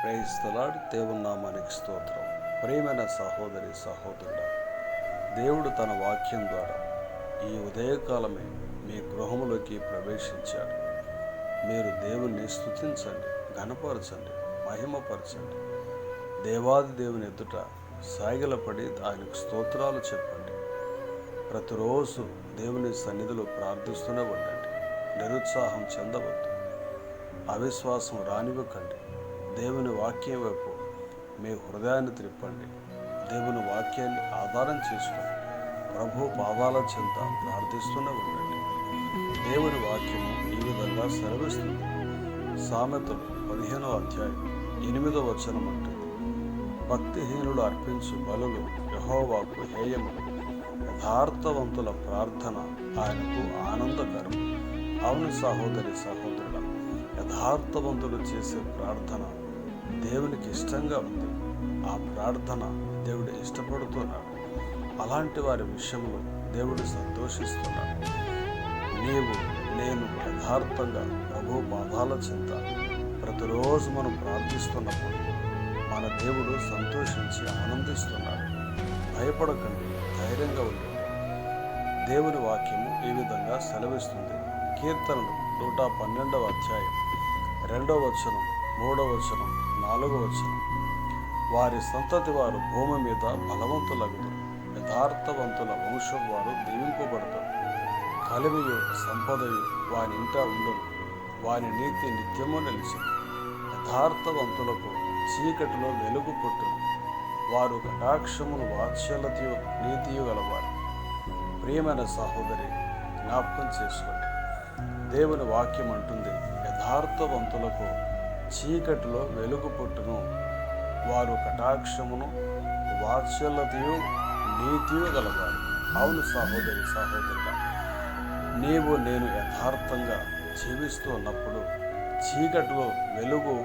Praise the lord. దేవుని నామానికి స్తోత్రం. ప్రియమైన సహోదరి సహోదరుడా, దేవుడు తన వాక్యం ద్వారా ఈ ఉదయకాలమే మీ గృహములోకి ప్రవేశించాడు. మీరు దేవుణ్ణి స్తుతించండి, ఘనపరచండి, మహిమపరచండి. దేవాది దేవుని ఎదుట సాగిలపడి ఆయనకు స్తోత్రాలు చెప్పండి. ప్రతిరోజు దేవుని సన్నిధిలో ప్రార్థిస్తూనే ఉండండి. నిరుత్సాహం చెందవద్దు, అవిశ్వాసం రానివ్వకండి. దేవుని వాక్యం వైపు మీ హృదయాన్ని త్రిప్పండి. దేవుని వాక్యాన్ని ఆధారం చేసుకొని ప్రభు పాదాల చెంత ప్రార్థిస్తూనే ఉండండి. దేవుని వాక్యము ఈ విధంగా సెలవిస్తుంది. సామెతలు 15వ అధ్యాయం 8వ వచనం అంటుంది, భక్తిహీనులు అర్పించు బలులు యెహోవాకు హేయములు, యథార్థవంతుల ప్రార్థన ఆయనకు ఆనందకరం. అవును సహోదరి సహోదరుల, యథార్థవంతులు చేసే ప్రార్థన దేవునికి ఇష్టంగా ఉంది. ఆ ప్రార్థన దేవుడు ఇష్టపడుతున్నాడు. అలాంటి వారి విషయంలో దేవుడు సంతోషిస్తున్నాడు. నేను యథార్థంగా ప్రభు పాదాల చెంత ప్రతిరోజు మనం ప్రార్థిస్తున్నప్పుడు మన దేవుడు సంతోషించి ఆనందిస్తున్నాడు. భయపడకండి, ధైర్యంగా ఉండండి. దేవుని వాక్యము ఈ విధంగా సెలవిస్తుంది. కీర్తనలు 112వ అధ్యాయం 2వ వచనం, 3వ వచనం, 4వ వచనం, వారి సంతతి వారు భూమి మీద బలవంతులగుదురు, యథార్థవంతుల వంశం వారు దీవింపబడతారు. కలిమియు సంపదయు వాని ఇంట ఉండును, వాని నీతి నిత్యము నిలిచింది. యథార్థవంతులకు చీకటిలో వెలుగు పుట్టును, వారు కటాక్షమును వాత్సల్యతయు నీతియు గలవారు. ప్రియమైన సహోదరి, జ్ఞాపకం చేసుకోండి. దేవుని వాక్యం అంటుంది, యథార్థవంతులకు చీకటిలో వెలుగు పుట్టును, వారు కటాక్షమును వాత్సల్యతయు నీతియు గలవారు. అవును సహోదరి సహోదరుడా, నేను యథార్థంగా జీవిస్తూ ఉన్నప్పుడు చీకటిలో వెలుగు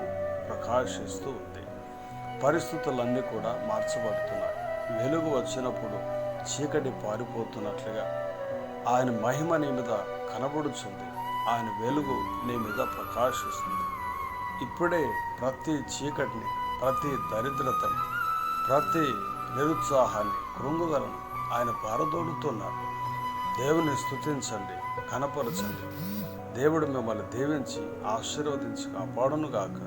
ప్రకాశిస్తూ ఉంది. పరిస్థితులన్నీ కూడా మార్చబడుతున్నాయి. వెలుగు వచ్చినప్పుడు చీకటి పారిపోతున్నట్లుగా ఆయన మహిమ నీ మీద కనబడుచుంది. ఆయన వెలుగు నీ మీద ప్రకాశిస్తుంది. ఇప్పుడే ప్రతి చీకటిని, ప్రతి దరిద్రతను, ప్రతి నిరుత్సాహాన్ని, కృంగుదలను ఆయన పారదోడుతున్నాడు. దేవుని స్తుతించండి, కనపరచండి. దేవుడు మిమ్మల్ని దీవించి ఆశీర్వదించి కాపాడునుగాక.